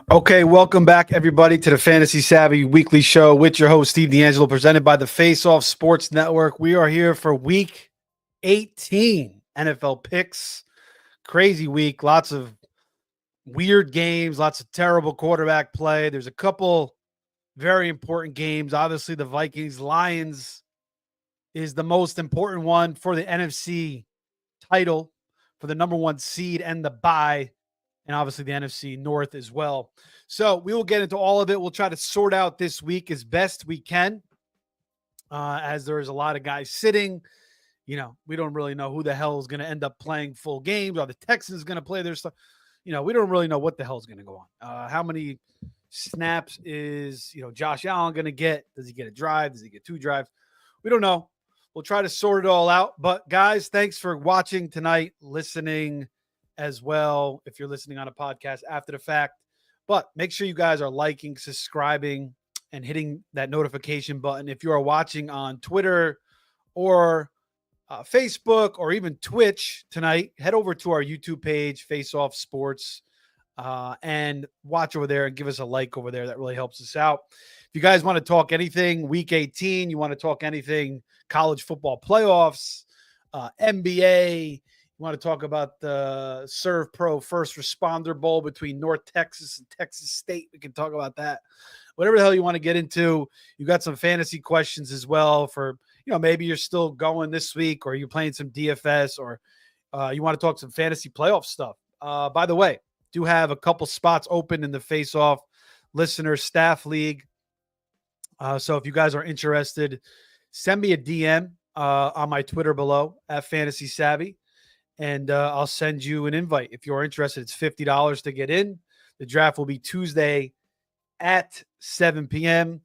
Okay, welcome back, everybody, to the Fantasy Savvy Weekly Show with your host, Steve D'Angelo, presented by the Face Off Sports Network. We are here for Week 18 NFL picks. Crazy week, lots of weird games, lots of terrible quarterback play. There's a couple very important games. Obviously, the Vikings Lions is the most important one for the NFC title, for the number one seed and the bye, and obviously the NFC North as well. So we will get into all of it. We'll try to sort out this week as best we can, as there's a lot of guys sitting. We don't really know who the hell is going to end up playing full games. Are the Texans going to play their stuff? We don't really know what the hell is going to go on. How many snaps is, Josh Allen going to get? Does he get a drive? Does he get two drives? We don't know. We'll try to sort it all out. But guys, thanks for watching tonight, listening as well, if you're listening on a podcast after the fact. But make sure you guys are liking, subscribing, and hitting that notification button. If you are watching on Twitter or Facebook or even Twitch tonight, head over to our YouTube page, Face Off Sports, and watch over there and give us a like over there. That really helps us out. If you guys want to talk anything Week 18, you want to talk anything college football playoffs, NBA, you want to talk about the Serve Pro First Responder Bowl between North Texas and Texas State, we can talk about that. Whatever the hell you want to get into. You got some fantasy questions as well for, maybe you're still going this week, or you're playing some DFS, or you want to talk some fantasy playoff stuff. By the way, do have a couple spots open in the Face Off Listener Staff League. So if you guys are interested, send me a DM on my Twitter below at Fantasy Savvy, and I'll send you an invite. If you're interested, it's $50 to get in. The draft will be Tuesday at 7 p.m.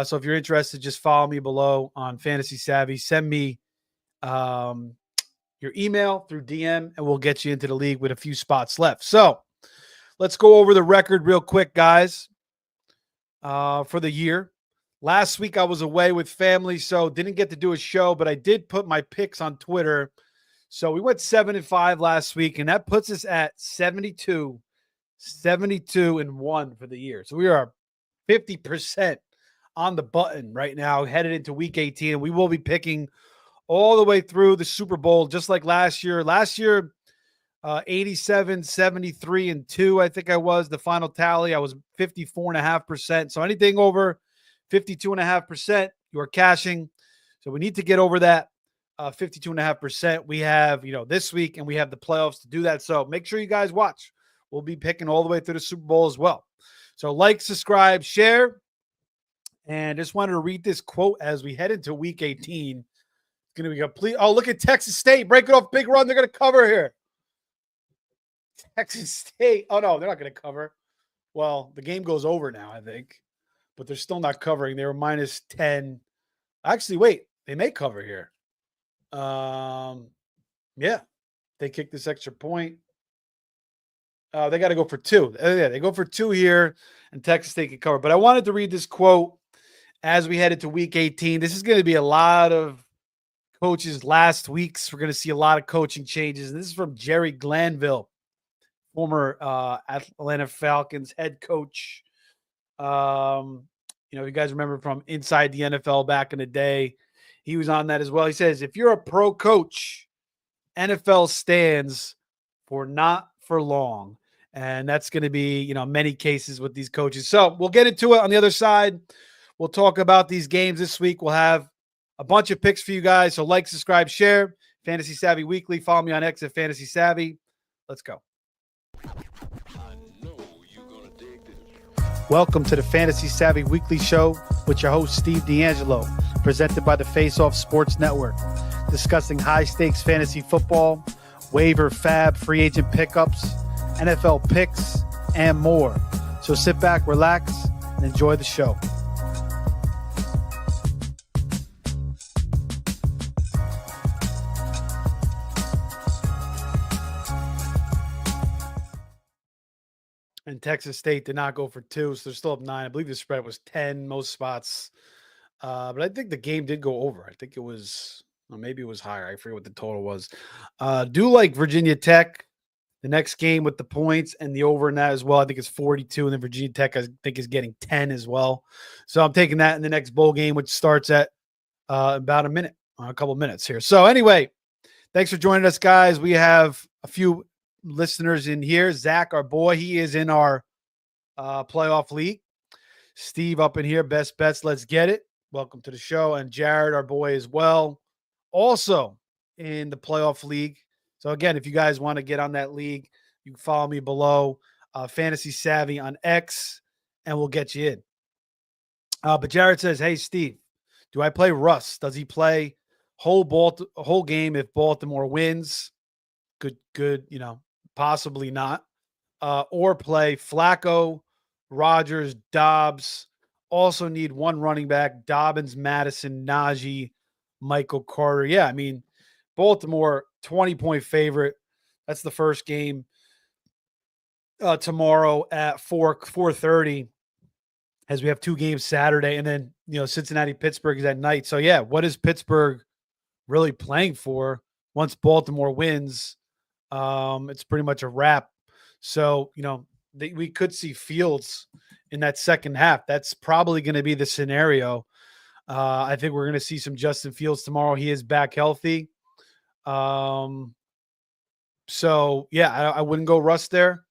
So if you're interested, just follow me below on Fantasy Savvy. Send me your email through DM, and we'll get you into the league with a few spots left. So let's go over the record real quick, guys, for the year. Last week I was away with family, so didn't get to do a show, but I did put my picks on Twitter. So we went 7-5 last week, and that puts us at 72-1 for the year. So we are 50% on the button right now, headed into Week 18, and we will be picking all the way through the Super Bowl, just like last year. Last year, 87, 73, and 2, I think I was the final tally. I was 54.5%. So anything over 52.5%, you are cashing. So we need to get over that 52.5%. We have, this week, and we have the playoffs to do that. So make sure you guys watch. We'll be picking all the way through the Super Bowl as well. So like, subscribe, share. And just wanted to read this quote as we head into Week 18. It's going to be complete. Oh, look at Texas State. Break it off. Big run. They're going to cover here. Texas State. Oh, no, they're not going to cover. Well, the game goes over now, I think. But they're still not covering. They were minus 10. Actually, wait. They may cover here. Yeah. They kick this extra point. They got to go for 2. Yeah, they go for 2 here, and Texas State can cover. But I wanted to read this quote as we head into Week 18. This is going to be a lot of coaches last week's. We're going to see a lot of coaching changes. And this is from Jerry Glanville, former Atlanta Falcons head coach. You guys remember from Inside the NFL back in the day. He was on that as well. He says, if you're a pro coach, NFL stands for not for long. And that's going to be, many cases with these coaches. So we'll get into it on the other side. We'll talk about these games this week. We'll have a bunch of picks for you guys. So like, subscribe, share. Fantasy Savvy Weekly. Follow me on X at Fantasy Savvy. Let's go. Welcome to the Fantasy Savvy Weekly Show with your host, Steve D'Angelo, presented by the Face Off Sports Network, discussing high-stakes fantasy football, waiver, fab, free agent pickups, NFL picks, and more. So sit back, relax, and enjoy the show. And Texas State did not go for 2, so they're still up 9. I believe the spread was 10, most spots. But I think the game did go over. I think it was, or maybe it was higher. I forget what the total was. Do like Virginia Tech. The next game with the points and the over in that as well, I think it's 42. And then Virginia Tech, I think, is getting 10 as well. So I'm taking that in the next bowl game, which starts at about a couple of minutes here. So anyway, thanks for joining us, guys. We have a few listeners in here. Zach, our boy, he is in our playoff league. Steve up in here, best bets, let's get it. Welcome to the show. And Jared, our boy, as well, also in the playoff league. So again, if you guys want to get on that league, you can follow me below, Fantasy Savvy on X, and we'll get you in. But Jared says, "Hey Steve, do I play Russ? Does he play whole game if Baltimore wins? Good, possibly not. Or play Flacco, Rodgers, Dobbs. Also need one running back: Dobbins, Madison, Najee, Michael Carter. Yeah, I mean, Baltimore 20-point favorite. That's the first game tomorrow at 4:30, as we have two games Saturday, and then Cincinnati Pittsburgh is at night. So yeah, what is Pittsburgh really playing for once Baltimore wins? It's pretty much a wrap. So we could see Fields in that second half. That's probably going to be the scenario. I think we're going to see some Justin Fields tomorrow. He is back healthy. So yeah, I wouldn't go Russ there.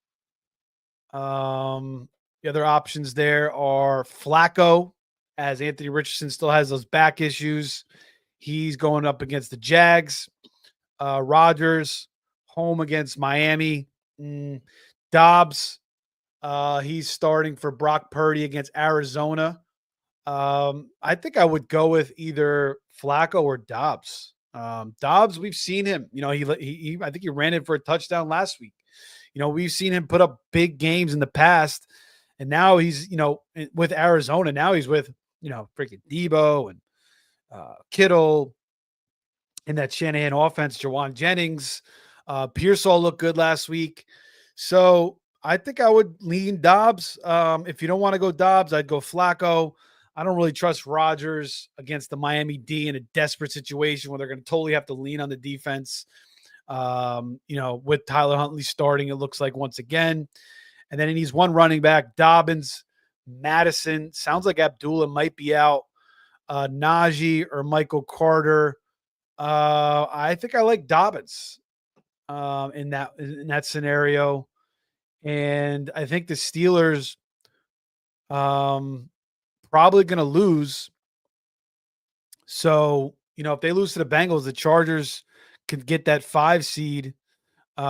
The other options there are Flacco, as Anthony Richardson still has those back issues. He's going up against the Jags. Rodgers home against Miami. Dobbs, he's starting for Brock Purdy against Arizona. I think I would go with either Flacco or Dobbs. Dobbs, we've seen him. He I think he ran in for a touchdown last week. We've seen him put up big games in the past, and now he's with Arizona. Now he's with freaking Debo and Kittle in that Shanahan offense. Jawan Jennings, Pearsall looked good last week, so I think I would lean Dobbs. If you don't want to go Dobbs, I'd go Flacco. I don't really trust Rodgers against the Miami D in a desperate situation where they're going to totally have to lean on the defense. With Tyler Huntley starting, it looks like once again. And then he needs one running back: Dobbins, Madison. Sounds like Abdullah might be out. Najee or Michael Carter. I think I like Dobbins in that scenario. And I think the Steelers probably going to lose. So, if they lose to the Bengals, the Chargers could get that 5 seed. They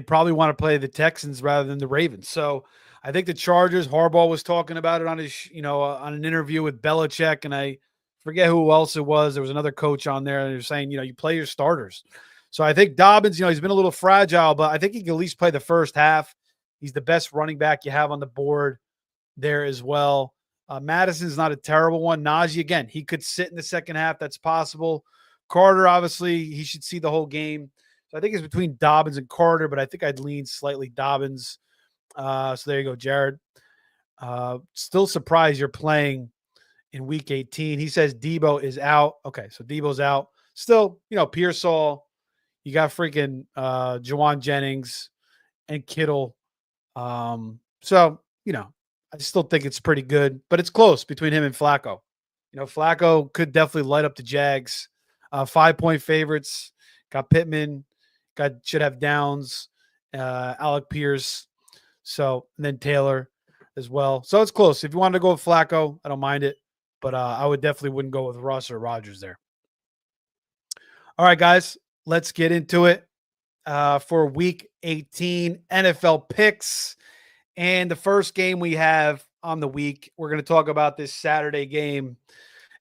probably want to play the Texans rather than the Ravens. So I think the Chargers, Harbaugh was talking about it on his, on an interview with Belichick, and I forget who else it was. There was another coach on there, and they were saying, you play your starters. So I think Dobbins, he's been a little fragile, but I think he can at least play the first half. He's the best running back you have on the board there as well. Madison's not a terrible one. Najee, again, he could sit in the second half. That's possible. Carter, obviously, he should see the whole game. So I think it's between Dobbins and Carter, but I think I'd lean slightly Dobbins. So there you go, Jared. Still surprised you're playing in week 18. He says Debo is out. Okay, so Debo's out. Still, Pearsall. You got freaking Jawan Jennings and Kittle. So, I still think it's pretty good, but it's close between him and Flacco. Flacco could definitely light up the Jags. 5-point favorites. Got Pittman. Should have Downs. Alec Pierce. So, and then Taylor as well. So it's close. If you wanted to go with Flacco, I don't mind it, but I would definitely wouldn't go with Russ or Rodgers there. All right, guys, let's get into it for week 18 NFL picks. And the first game we have on the week, we're going to talk about this Saturday game,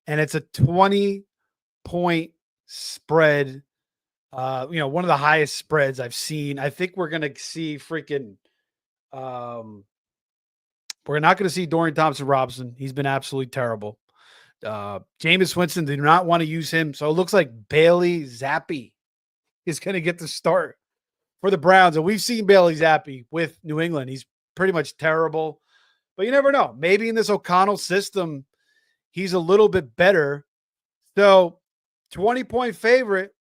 and it's a 20-point spread. One of the highest spreads I've seen. I think we're going to see freaking we're not going to see Dorian Thompson-Robinson. He's been absolutely terrible. Jameis Winston, they do not want to use him. So it looks like Bailey Zappi is going to get the start for the Browns. And we've seen Bailey Zappi with New England. He's pretty much terrible. But you never know. Maybe in this O'Connell system, he's a little bit better. So 20-point favorite.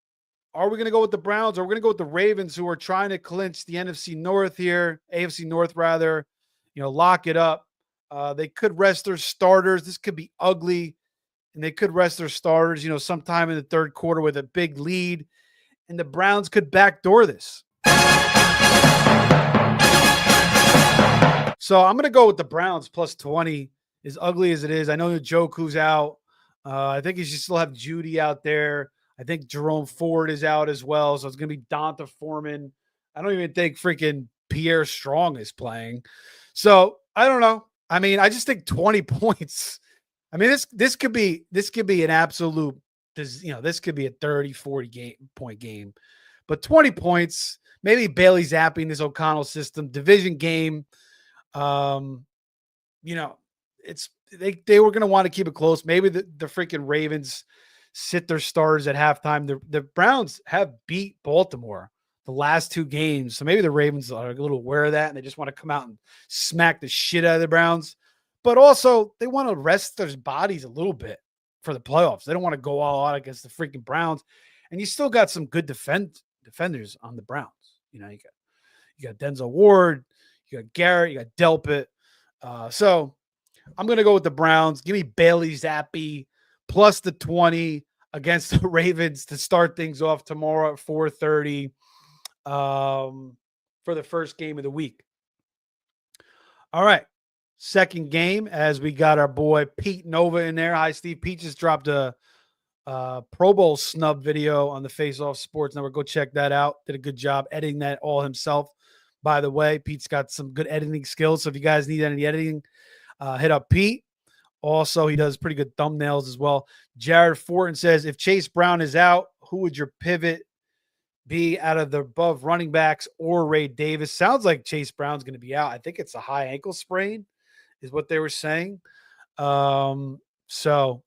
Are we going to go with the Browns or are we going to go with the Ravens, who are trying to clinch the NFC North here, AFC North rather, lock it up. They could rest their starters. This could be ugly, and they could rest their starters, sometime in the third quarter with a big lead, and the Browns could backdoor this. So I'm going to go with the Browns plus 20, as ugly as it is. I know Njoku's out. I think you should still have Judy out there. I think Jerome Ford is out as well. So it's going to be Donta Foreman. I don't even think freaking Pierre Strong is playing. So I don't know. I mean, I just think 20 points. I mean, this could be an absolute, this could be a 30, 40 point game. But 20 points, maybe Bailey zapping this O'Connell system, division game. It's they were going to want to keep it close. Maybe the freaking Ravens sit their starters at halftime. The Browns have beat Baltimore the last two games, so maybe the Ravens are a little aware of that and they just want to come out and smack the shit out of the Browns. But also, they want to rest their bodies a little bit for the playoffs. They don't want to go all out against the freaking Browns. And you still got some good defenders on the Browns. You got Denzel Ward, you got Garrett, you got Delpit. So I'm going to go with the Browns. Give me Bailey Zappi plus the 20 against the Ravens to start things off tomorrow at 4:30 for the first game of the week. All right. Second game, as we got our boy Pete Nova in there. Hi, Steve. Pete just dropped a Pro Bowl snub video on the Face Off Sports Network. Go check that out. Did a good job editing that all himself. By the way, Pete's got some good editing skills. So if you guys need any editing, hit up Pete. Also, he does pretty good thumbnails as well. Jared Fortin says, if Chase Brown is out, who would your pivot be out of the above running backs or Ray Davis? Sounds like Chase Brown's going to be out. I think it's a high ankle sprain is what they were saying. So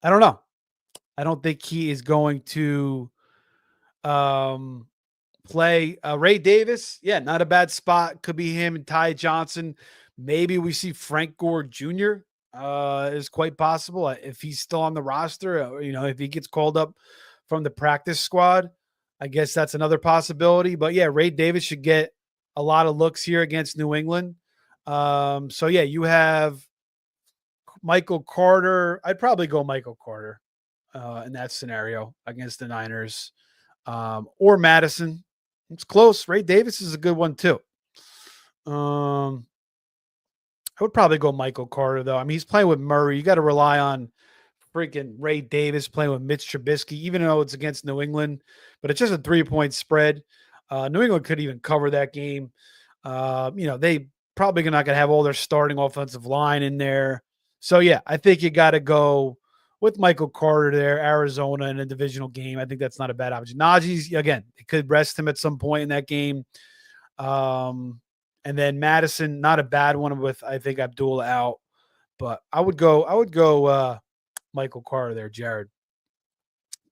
I don't know. I don't think he is going to play Ray Davis. Yeah, not a bad spot. Could be him and Ty Johnson. Maybe we see Frank Gore Jr. Is quite possible if he's still on the roster. If he gets called up from the practice squad, I guess that's another possibility. But yeah, Ray Davis should get a lot of looks here against New England. So yeah, you have Michael Carter. I'd probably go Michael Carter in that scenario against the Niners, or Madison. It's close. Ray Davis is a good one too. I would probably go Michael Carter though. I mean, he's playing with Murray. You got to rely on freaking Ray Davis playing with Mitch Trubisky, even though it's against New England, but it's just a 3-point spread. New England could even cover that game. They probably not going to have all their starting offensive line in there. So yeah, I think you got to go with Michael Carter there, Arizona in a divisional game. I think that's not a bad option. Najee's, again, they could rest him at some point in that game. And then Madison, not a bad one with, I think, Abdullah out. But I would go Michael Carter there, Jared.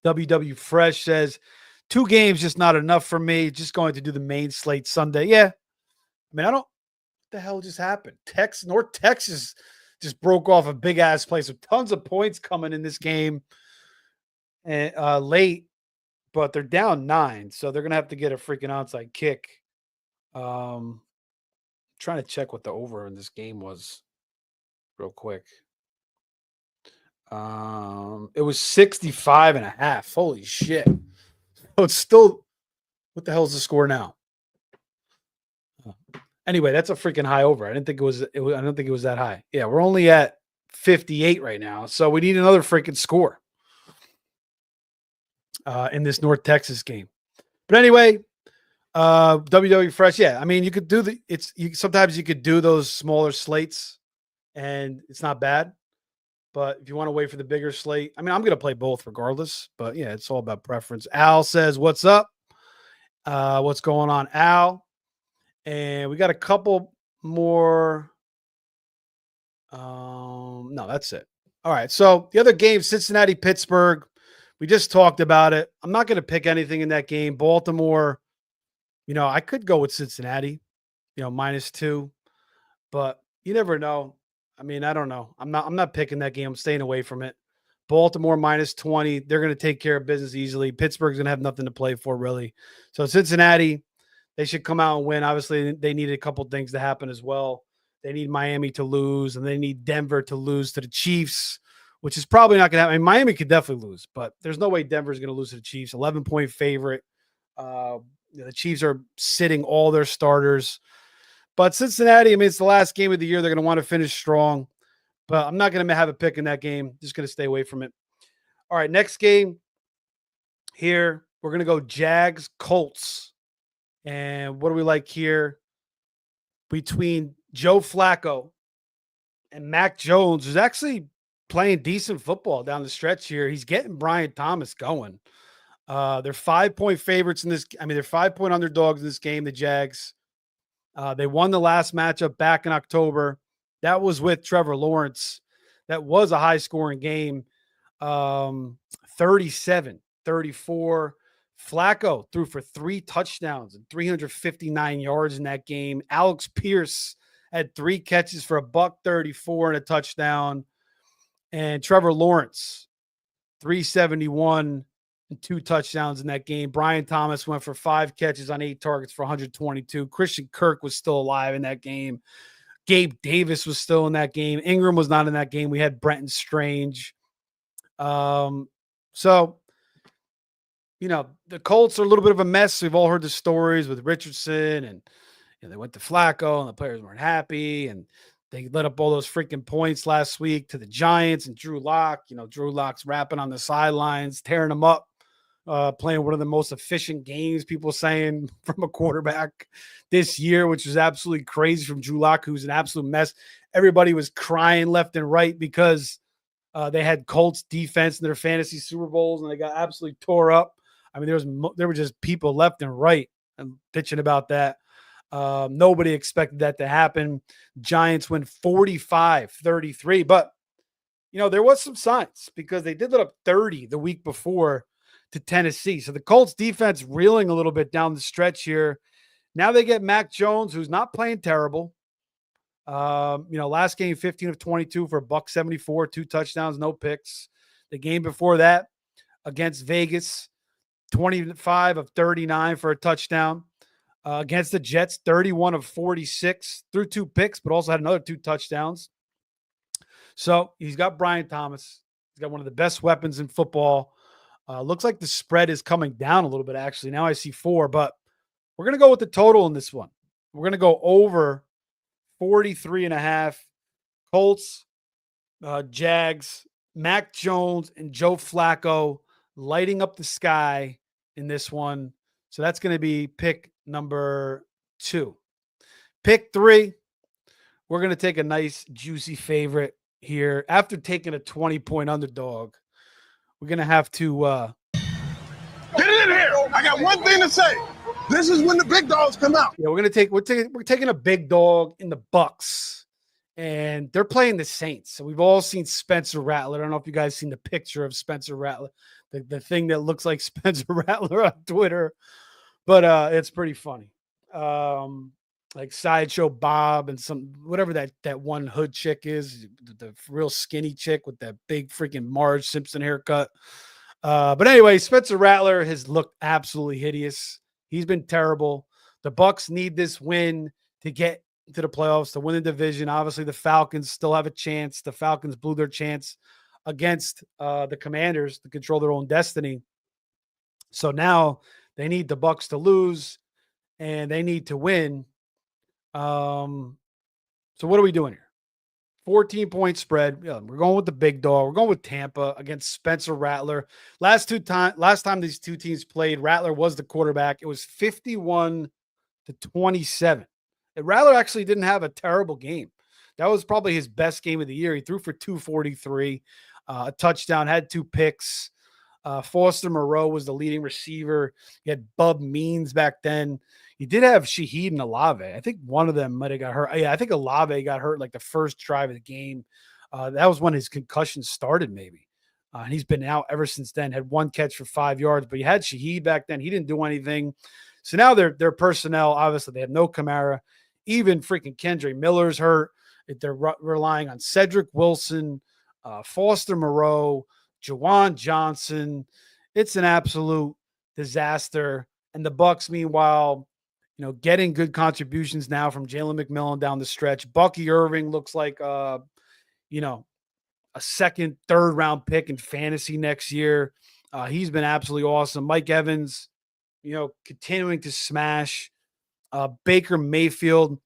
WW Fresh says, 2 games just not enough for me. Just going to do the main slate Sunday. Yeah. I mean, what the hell just happened? North Texas just broke off a big-ass play. So tons of points coming in this game late, but they're down 9. So they're going to have to get a freaking onside kick. Trying to check what the over in this game was real quick. It was 65.5. Holy shit. So it's still, what the hell is the score now? Anyway, that's a freaking high over. I don't think it was that high. Yeah, we're only at 58 right now. So we need another freaking score in this North Texas game. But anyway, WW Fresh, yeah. I mean, you could do sometimes you could do those smaller slates and it's not bad. But if you want to wait for the bigger slate, I mean, I'm going to play both regardless. But yeah, it's all about preference. Al says, what's up? What's going on, Al? And we got a couple more. No, that's it. All right. So the other game, Cincinnati, Pittsburgh. We just talked about it. I'm not going to pick anything in that game. Baltimore, I could go with Cincinnati, -2, but you never know. I mean, I don't know. I'm not picking that game. I'm staying away from it. Baltimore minus 20. They're going to take care of business easily. Pittsburgh's going to have nothing to play for, really. So Cincinnati, they should come out and win. Obviously, they need a couple things to happen as well. They need Miami to lose, and they need Denver to lose to the Chiefs, which is probably not going to happen. I mean, Miami could definitely lose, but there's no way Denver's going to lose to the Chiefs. 11-point favorite. The Chiefs are sitting all their starters. But Cincinnati, I mean, it's the last game of the year. They're going to want to finish strong. But I'm not going to have a pick in that game. Just going to stay away from it. All right, next game here. We're going to go Jags, Colts. And what do we like here? Between Joe Flacco and Mac Jones, who's actually playing decent football down the stretch here. He's getting Brian Thomas going. They're 5-point favorites in this. I mean, they're 5-point underdogs in this game, the Jags. They won the last matchup back in October. That was with Trevor Lawrence. That was a high-scoring game. 37-34. Flacco threw for 3 touchdowns and 359 yards in that game. Alex Pierce had 3 catches for $134 and a touchdown. And Trevor Lawrence, 371 and 2 touchdowns in that game. Brian Thomas went for 5 catches on 8 targets for 122. Christian Kirk was still alive in that game. Gabe Davis was still in that game. Ingram was not in that game. We had Brenton Strange. So, you know, the Colts are a little bit of a mess. We've all heard the stories with Richardson, and they went to Flacco, and the players weren't happy, and they let up all those freaking points last week to the Giants and Drew Lock. Drew Lock's rapping on the sidelines, tearing them up, playing one of the most efficient games, people saying, from a quarterback this year, which was absolutely crazy from Drew Lock, who's an absolute mess. Everybody was crying left and right because they had Colts defense in their fantasy Super Bowls, and they got absolutely tore up. I mean, there were just people left and right and bitching about that. Nobody expected that to happen. Giants win 45-33, but there was some signs because they did let up 30 the week before to Tennessee. So the Colts defense reeling a little bit down the stretch here. Now they get Mac Jones, who's not playing terrible. Last game, 15 of 22 for $174, 2 touchdowns, no picks. The game before that against Vegas, 25 of 39 for a touchdown. Against the Jets, 31 of 46, threw 2 picks, but also had another 2 touchdowns. So he's got Brian Thomas. He's got one of the best weapons in football. Looks like the spread is coming down a little bit, actually. Now I see 4, but we're going to go with the total in this one. We're going to go over 43.5. Colts, Jags, Mac Jones, and Joe Flacco lighting up the sky in this one. So that's going to be pick number 2. Pick 3, we're going to take a nice juicy favorite here. After taking a 20-point underdog, we're going to have to get it in here. I got one thing to say. This is when the big dogs come out. Yeah, we're taking a big dog in the Bucks, and they're playing the Saints. So we've all seen Spencer Rattler. I don't know if you guys seen the picture of Spencer Rattler, the thing that looks like Spencer Rattler on Twitter, but it's pretty funny. Like Sideshow Bob and whatever that one hood chick is, the real skinny chick with that big freaking Marge Simpson haircut. But anyway, Spencer Rattler has looked absolutely hideous. He's been terrible. The Bucks need this win to get to the playoffs, to win the division. Obviously, the Falcons still have a chance. The Falcons blew their chance against the Commanders to control their own destiny. So now they need the Bucks to lose, and they need to win. So what are we doing here? 14-point spread. Yeah, we're going with the big dog. We're going with Tampa against Spencer Rattler. Last time these two teams played, Rattler was the quarterback. It was 51-27. And Rattler actually didn't have a terrible game. That was probably his best game of the year. He threw for 243, a touchdown, had 2 picks. Foster Moreau was the leading receiver. He had Bub Means back then. He did have Shaheed and Olave. I think one of them might have got hurt. Yeah, I think Olave got hurt like the first drive of the game. That was when his concussion started, maybe. And he's been out ever since then. Had 1 catch for 5 yards, but you had Shaheed back then. He didn't do anything. So now their personnel, obviously, they have no Kamara. Even freaking Kendre Miller's hurt. They're relying on Cedric Wilson, Foster Moreau, Jawan Johnson. It's an absolute disaster. And the Bucks, meanwhile, getting good contributions now from Jalen McMillan down the stretch. Bucky Irving looks like you know, a second, third round pick in fantasy next year. He's been absolutely awesome. Mike Evans, continuing to smash. Baker Mayfield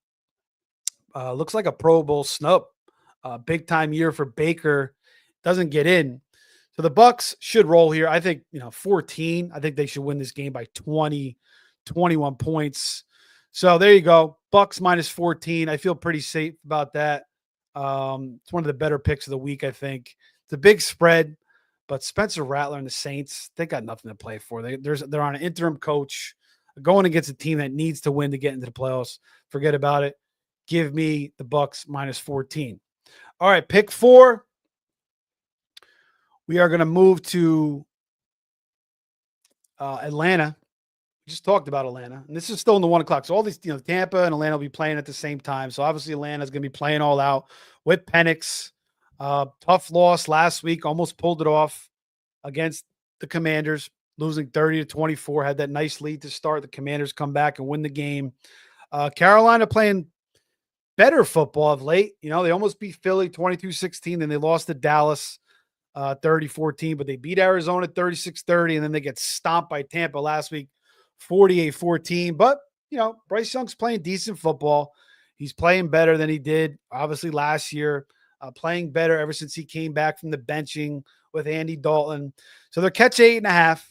looks like a Pro Bowl snub. Big time year for Baker. Doesn't get in. So the Bucks should roll here. I think, 14. I think they should win this game by 20, 21 points. So there you go. Bucks minus 14. I feel pretty safe about that. It's one of the better picks of the week, I think. It's a big spread, but Spencer Rattler and the Saints, they got nothing to play for. They're on an interim coach going against a team that needs to win to get into the playoffs. Forget about it. Give me the Bucks minus 14. All right, pick 4. We are going to move to Atlanta. We just talked about Atlanta, and this is still in the 1 o'clock. So all these, Tampa and Atlanta will be playing at the same time. So obviously Atlanta's going to be playing all out with Penix. Tough loss last week, almost pulled it off against the Commanders, losing 30-24. Had that nice lead to start. The Commanders come back and win the game. Carolina playing better football of late. They almost beat Philly 22-16, then they lost to Dallas 30-14, but they beat Arizona 36-30, and then they get stomped by Tampa last week 48-14. But, Bryce Young's playing decent football. He's playing better than he did, obviously, last year, playing better ever since he came back from the benching with Andy Dalton. So they're catch 8.5.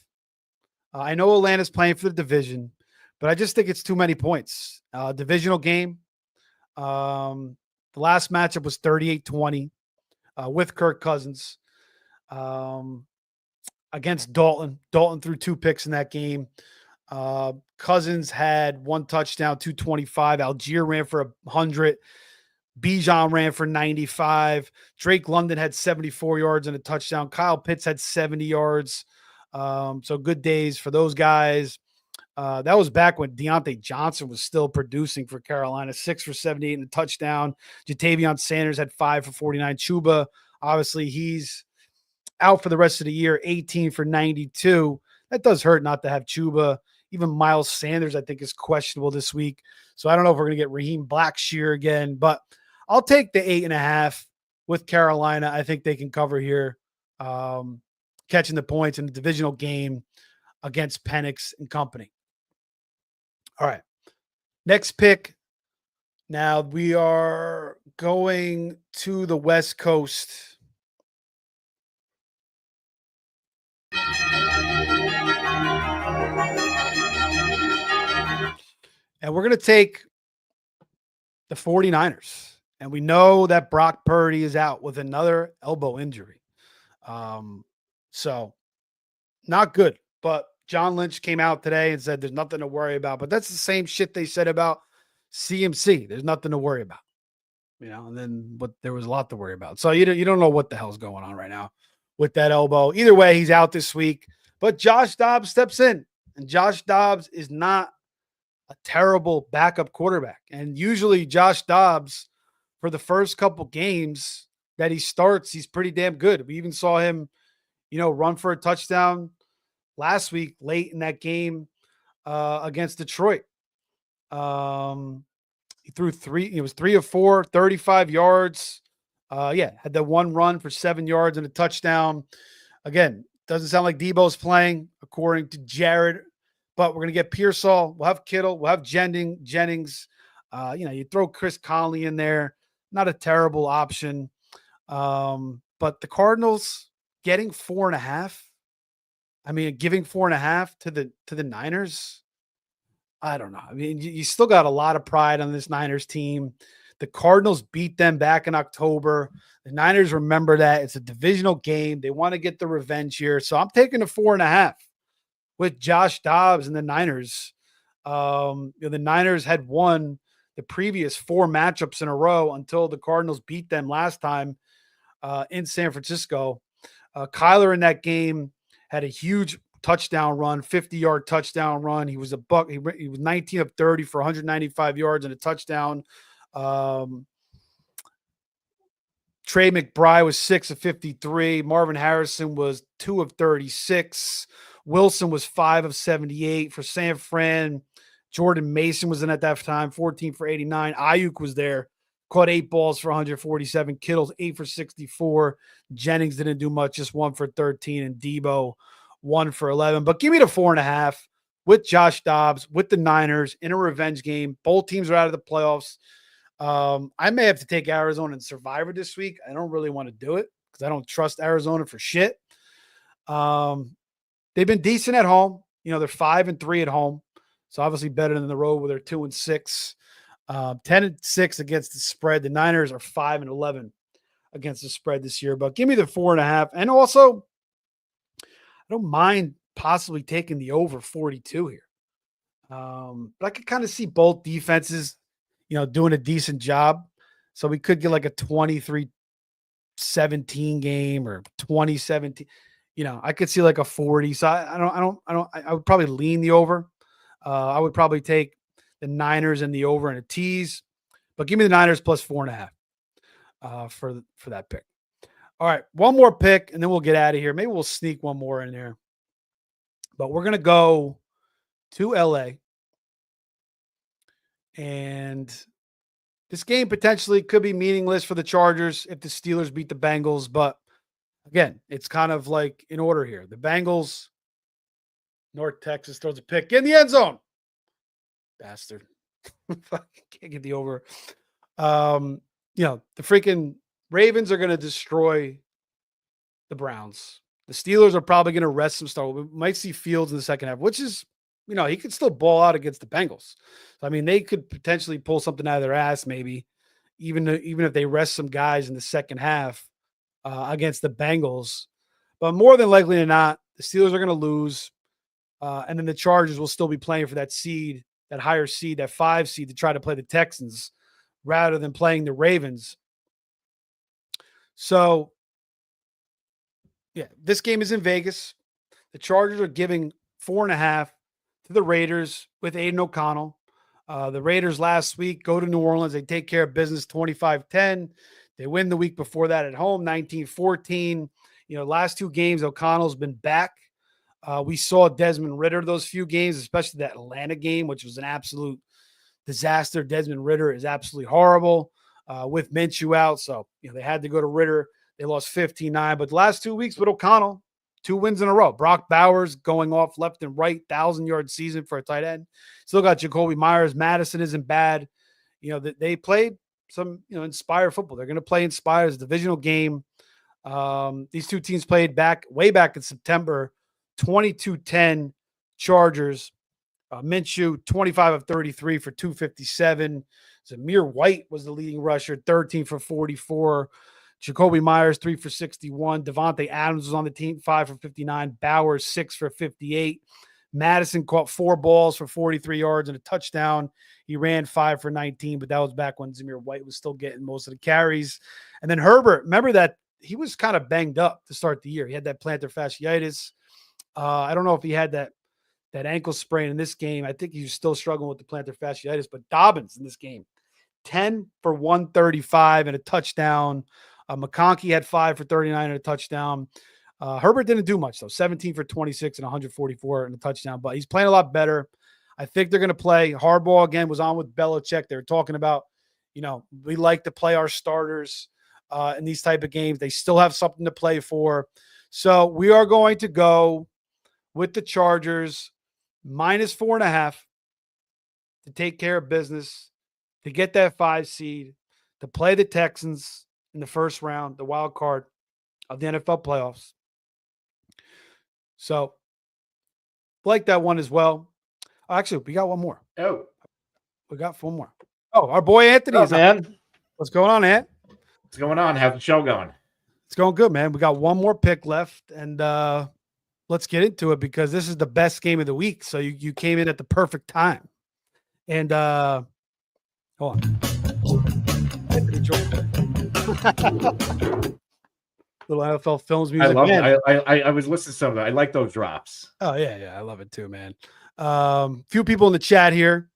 I know Atlanta's playing for the division, but I just think it's too many points. Divisional game. The last matchup was 38-20 with Kirk Cousins against Dalton. Dalton threw 2 picks in that game. Cousins had 1 touchdown, 225. Algier ran for 100. Bijan ran for 95. Drake London had 74 yards and a touchdown. Kyle Pitts had 70 yards. So good days for those guys. That was back when Deontay Johnson was still producing for Carolina. 6 for 78 and a touchdown. Jatavion Sanders had 5 for 49. Chuba, obviously, he's out for the rest of the year. 18 for 92. That does hurt not to have Chuba. Even Miles Sanders, I think, is questionable this week. So I don't know if we're going to get Raheem Blackshear again, but I'll take the 8.5 with Carolina. I think they can cover here, catching the points in the divisional game against Penix and company. All right. Next pick. Now we are going to the West Coast. And we're going to take the 49ers. And we know that Brock Purdy is out with another elbow injury. So not good. But John Lynch came out today and said there's nothing to worry about. But that's the same shit they said about CMC. There's nothing to worry about. And then there was a lot to worry about. So you don't know what the hell's going on right now with that elbow. Either way, he's out this week. But Josh Dobbs steps in. And Josh Dobbs is not a terrible backup quarterback. And usually Josh Dobbs, for the first couple games that he starts, he's pretty damn good. We even saw him, run for a touchdown last week late in that game against Detroit. He threw 3. It was 3 of 4, 35 yards. Had that 1 run for 7 yards and a touchdown. Again, doesn't sound like Debo's playing, according to Jared. But we're going to get Pearsall. We'll have Kittle. We'll have Jennings. You throw Chris Conley in there. Not a terrible option. But the Cardinals getting 4.5. I mean, giving 4.5 to the Niners. I don't know. I mean, you still got a lot of pride on this Niners team. The Cardinals beat them back in October. The Niners remember that. It's a divisional game. They want to get the revenge here. So I'm taking the 4.5 with Josh Dobbs and the Niners. The Niners had won the previous 4 matchups in a row until the Cardinals beat them last time in San Francisco. Kyler in that game had a huge touchdown run, 50-yard touchdown run. He was a buck. He was 19 of 30 for 195 yards and a touchdown. Trey McBride was 6 of 53. Marvin Harrison was 2 of 36. Wilson was 5 of 78 for San Fran. Jordan Mason was in at that time, 14 for 89. Ayuk was there, caught 8 balls for 147. Kittle's 8 for 64. Jennings didn't do much, just 1 for 13. And Debo 1 for 11. But give me the 4.5 with Josh Dobbs, with the Niners in a revenge game. Both teams are out of the playoffs. I may have to take Arizona in Survivor this week. I don't really want to do it because I don't trust Arizona for shit. They've been decent at home. They're 5-3 at home. So obviously better than the road where they're 2-6. 10-6 against the spread. The Niners are 5-11 against the spread this year. But give me the 4.5. And also, I don't mind possibly taking the over 42 here. But I could kind of see both defenses, doing a decent job. So we could get like a 23-17 game or 2017. I could see like a 40. So I would probably lean the over. I would probably take the Niners and the over and a tease, but give me the Niners plus 4.5 for that pick. All right, one more pick, and then we'll get out of here. Maybe we'll sneak one more in there. But we're going to go to LA. And this game potentially could be meaningless for the Chargers if the Steelers beat the Bengals. But again, it's kind of like in order here. The Bengals, North Texas throws a pick in the end zone. Bastard. Can't get the over. The freaking Ravens are going to destroy the Browns. The Steelers are probably going to rest some stuff. We might see Fields in the second half, which is, he could still ball out against the Bengals. So, they could potentially pull something out of their ass maybe, even if they rest some guys in the second half against the Bengals. But more than likely than not, the Steelers are going to lose. And then the Chargers will still be playing for that seed, that higher seed, that 5 seed to try to play the Texans rather than playing the Ravens. So, yeah, this game is in Vegas. The Chargers are giving 4.5 to the Raiders with Aiden O'Connell. The Raiders last week go to New Orleans. They take care of business 25-10. They win the week before that at home, 19-14. Last 2 games, O'Connell's been back. We saw Desmond Ridder those few games, especially that Atlanta game, which was an absolute disaster. Desmond Ridder is absolutely horrible with Minshew out. So, they had to go to Ridder. They lost 15-9. But the last 2 weeks with O'Connell, 2 wins in a row. Brock Bowers going off left and right, 1,000-yard season for a tight end. Still got Jacoby Myers. Madison isn't bad. They played some, inspired football. They're going to play inspired as a divisional game. These 2 teams played way back in September, 22-10 Chargers. Minshew, 25 of 33 for 257. Zamir White was the leading rusher, 13 for 44. Jacoby Myers, 3 for 61. Devontae Adams was on the team, 5 for 59. Bowers, 6 for 58. Madison caught 4 balls for 43 yards and a touchdown. He ran 5 for 19, but that was back when Zamir White was still getting most of the carries. And then Herbert, remember that he was kind of banged up to start the year. He had that plantar fasciitis. I don't know if he had that ankle sprain in this game. I think he's still struggling with the plantar fasciitis, but Dobbins in this game, 10 for 135 and a touchdown. McConkey had 5 for 39 and a touchdown. Herbert didn't do much, though. 17 for 26 and 144 and a touchdown, but he's playing a lot better. I think they're going to play. Harbaugh, again, was on with Belichick. They were talking about, we like to play our starters in these type of games. They still have something to play for. So we are going to go with the Chargers minus 4.5 to take care of business, to get that 5 seed, to play the Texans in the first round, the wild card of the NFL playoffs. So, like that one as well. Actually, we got one more. Oh, we got 4 more. Oh, our boy Anthony is man. What's going on, Ant? What's going on? How's the show going? It's going good, man. We got one more pick left, and let's get into it because this is the best game of the week. So you came in at the perfect time. And hold on. Little NFL Films music. I love it. I was listening to some of it. I like those drops. Oh, yeah. I love it too, man. Few people in the chat here.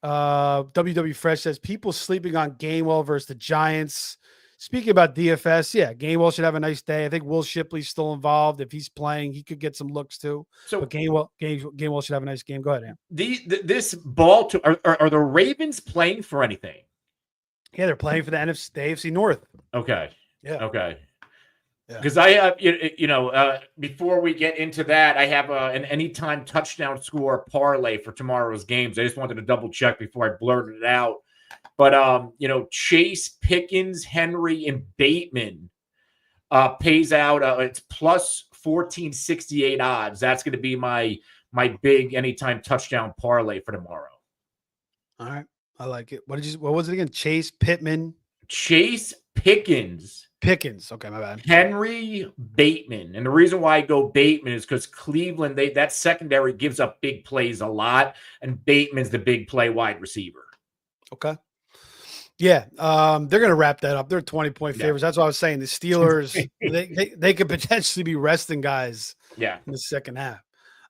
WW Fresh says people sleeping on Gainwell versus the Giants. Speaking about DFS, yeah, Gainwell should have a nice day. I think Will Shipley's still involved. If he's playing, he could get some looks too. So But Gainwell should have a nice game. Go ahead, Am. this ball to are the Ravens playing for anything? Yeah, they're playing for the AFC North. Okay. Yeah. Okay. Yeah. Because I have, before we get into that, I have an anytime touchdown score parlay for tomorrow's games. I just wanted to double check before I blurted it out. But Chase, Pickens, Henry, and Bateman pays out. It's plus 1468 odds. That's going to be my big anytime touchdown parlay for tomorrow. All right, I like it. What was it again? Chase, Pittman, Chase, Pickens. Okay, my bad. Henry, Bateman. And the reason why I go Bateman is because Cleveland, that secondary gives up big plays a lot, and Bateman's the big play wide receiver. Okay. Yeah, they're going to wrap that up. They're 20-point favorites. That's what I was saying. The Steelers, they could potentially be resting guys in the second half.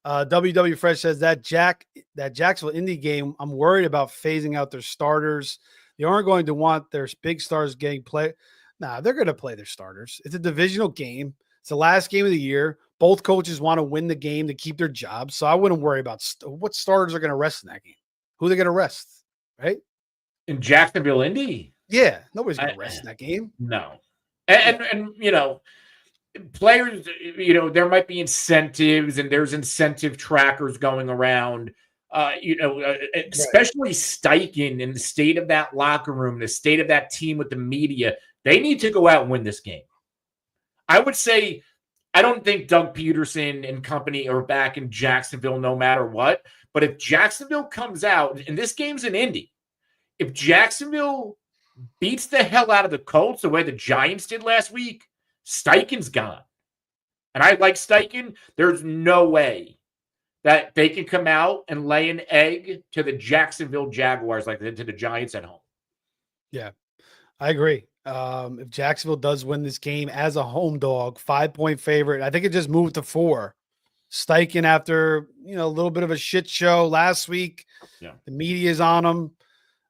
WW Fresh says that Jacksonville Indy game, I'm worried about phasing out their starters. They aren't going to want their big stars getting play. Nah, they're going to play their starters. It's a divisional game. It's the last game of the year. Both coaches want to win the game to keep their jobs. So I wouldn't worry about what starters are going to rest in that game. Who are they going to rest, right? In Jacksonville, Indy? Yeah, nobody's going to rest in that game. No. And players, there might be incentives, and there's incentive trackers going around. Especially Steichen in the state of that locker room, the state of that team with the media, they need to go out and win this game. I would say, I don't think Doug Peterson and company are back in Jacksonville no matter what. But if Jacksonville comes out, and this game's in Indy, if Jacksonville beats the hell out of the Colts the way the Giants did last week, Steichen's gone. And I like Steichen. There's no way that they can come out and lay an egg to the Jacksonville Jaguars like they did to the Giants at home. Yeah, I agree. If Jacksonville does win this game as a home dog, 5-point favorite, I think it just moved to 4. Steichen, after a little bit of a shit show last week, the media's on him.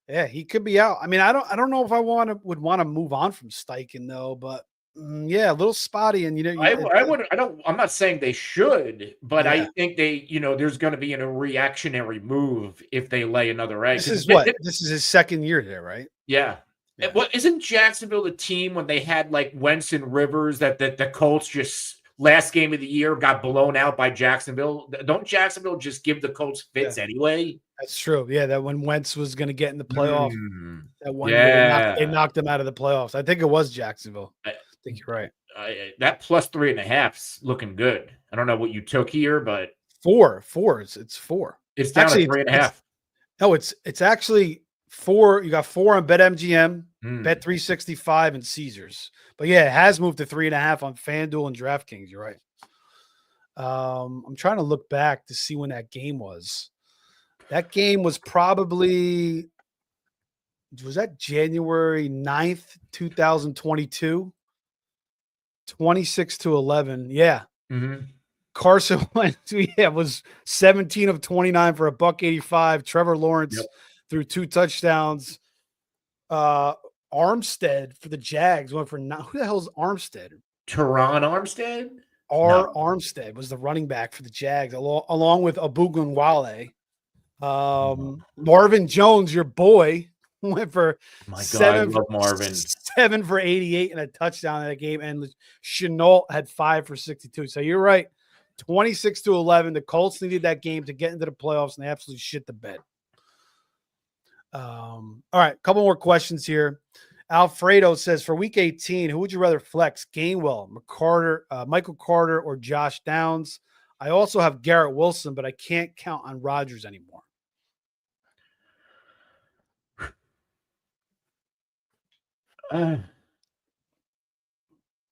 Yeah, he could be out. I mean, I don't know if I would want to move on from Steichen though, but yeah, a little spotty. And I'm not saying they should, but I think there's going to be a reactionary move if they lay another egg. This is his second year there, right? Yeah. Well, isn't Jacksonville the team when they had like Wentz and Rivers that the Colts just last game of the year got blown out by Jacksonville? Don't Jacksonville just give the Colts fits anyway? That's true. Yeah, that when Wentz was going to get in the playoff, that one year they knocked him out of the playoffs. I think it was Jacksonville. I think you're right. That plus 3.5's looking good. I don't know what you took here, but 4. It's 4. It's down to 3.5. No, it's actually 4. You got 4 on BetMGM, Bet 365, and Caesars. But yeah, it has moved to 3.5 on FanDuel and DraftKings. You're right. I'm trying to look back to see when that game was. That game was probably, was that January 9th, 2022? 26-11. Yeah. Mm-hmm. Carson Wentz, was 17 of 29 for $185. Trevor Lawrence threw 2 touchdowns. Armstead for the Jags went for who the hell is Armstead? Teron Armstead? Armstead was the running back for the Jags, along with Ogunbowale. Marvin Jones, your boy, went for I love Marvin. 7 for 88 and a touchdown in that game. And Chenault had 5 for 62. So you're right. 26-11. The Colts needed that game to get into the playoffs, and they absolutely shit the bed. All right, a couple more questions here. Alfredo says, for week 18, who would you rather flex? Gainwell, Michael Carter, or Josh Downs? I also have Garrett Wilson, but I can't count on Rodgers anymore.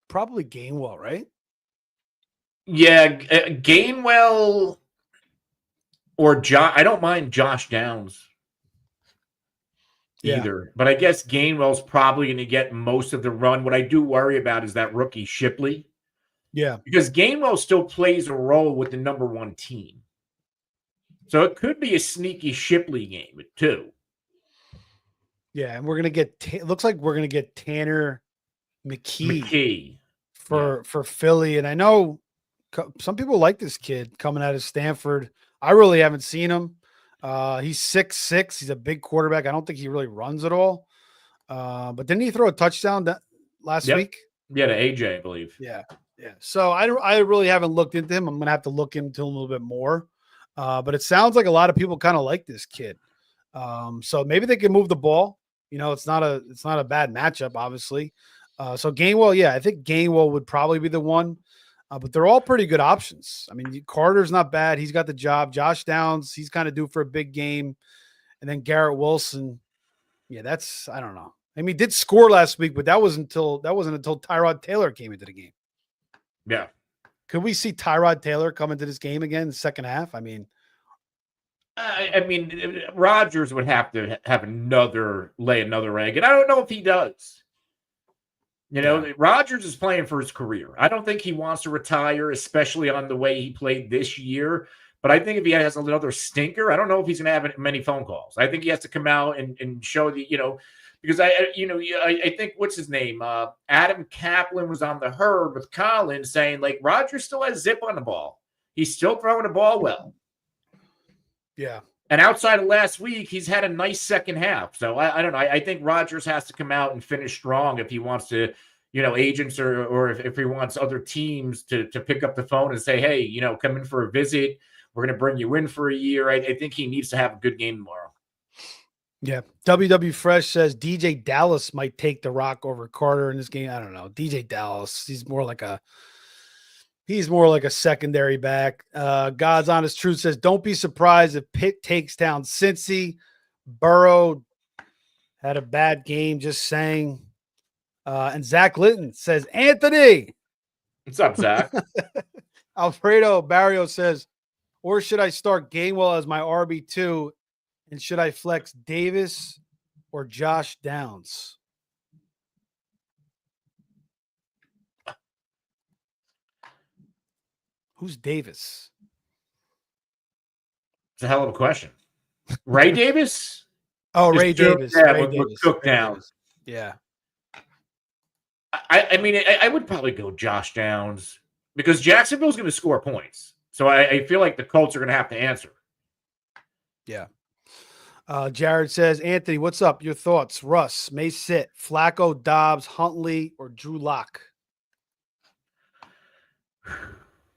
Probably Gainwell, right? Yeah, Gainwell or I don't mind Josh Downs either, but I guess Gainwell's probably going to get most of the run. What I do worry about is that rookie Shipley. Yeah, because Gainwell still plays a role with the number 1 team. So it could be a sneaky Shipley game too. Yeah, and we're going to get looks like we're going to get Tanner McKee Yeah. for Philly. And I know some people like this kid coming out of Stanford. I really haven't seen him. He's 6'6". He's a big quarterback. I don't think he really runs at all. But didn't he throw a touchdown last week? Yeah, to AJ, I believe. Yeah. So I really haven't looked into him. I'm going to have to look into him a little bit more. But it sounds like a lot of people kind of like this kid. So maybe they can move the ball. It's not a bad matchup, obviously. So Gainwell, yeah, I think Gainwell would probably be the one. But they're all pretty good options. I mean, Carter's not bad. He's got the job. Josh Downs, he's kind of due for a big game. And then Garrett Wilson. Yeah, I don't know. I mean, he did score last week, but that wasn't until Tyrod Taylor came into the game. Yeah. Could we see Tyrod Taylor come into this game again in the second half? I mean, Rodgers would have to lay another egg, and I don't know if he does. Rodgers is playing for his career. I don't think he wants to retire, especially on the way he played this year. But I think if he has another stinker, I don't know if he's going to have many phone calls. I think he has to come out and show because I think what's his name? Adam Kaplan was on the herd with Colin saying like Rodgers still has zip on the ball. He's still throwing the ball well. Yeah. And outside of last week, he's had a nice second half. So I don't know. I think Rodgers has to come out and finish strong if he wants to, agents or if he wants other teams to pick up the phone and say, hey, come in for a visit. We're going to bring you in for a year. I think he needs to have a good game tomorrow. Yeah. WW Fresh says DJ Dallas might take the rock over Carter in this game. I don't know. DJ Dallas, he's more like a secondary back. God's Honest Truth says, don't be surprised if Pitt takes down Cincy. Burrow had a bad game, just saying. And Zach Litton says, Anthony. What's up, Zach? Alfredo Barrio says, or should I start Gainwell as my RB2? And should I flex Davis or Josh Downs? Who's Davis? It's a hell of a question. Ray Davis? Oh, Ray Davis. Yeah, Ray with Davis. Cook down. Yeah. I would probably go Josh Downs because Jacksonville's going to score points. So I feel like the Colts are going to have to answer. Yeah. Jared says, Anthony, what's up? Your thoughts? Russ may sit. Flacco, Dobbs, Huntley, or Drew Lock.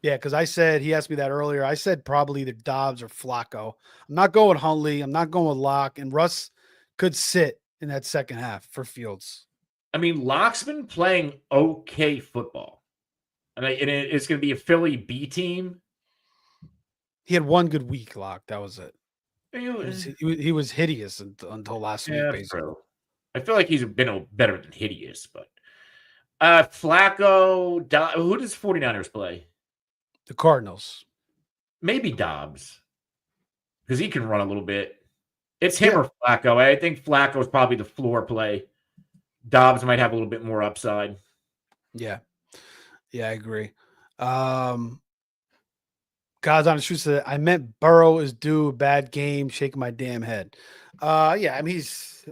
Yeah, because he asked me that earlier. I said probably either Dobbs or Flacco. I'm not going Huntley. I'm not going with Lock. And Russ could sit in that second half for Fields. I mean, Lock's been playing okay football. And it's going to be a Philly B team. He had one good week, Lock. That was it. He was hideous until last week, basically. Bro. I feel like he's been better than hideous, but Flacco, who does 49ers play? The Cardinals. Maybe Dobbs, because he can run a little bit. It's him or Flacco. I think Flacco is probably the floor play. Dobbs might have a little bit more upside. Yeah. Yeah, I agree. God's Honest Truth said, I meant Burrow is due a bad game, shaking my damn head. Yeah, I mean,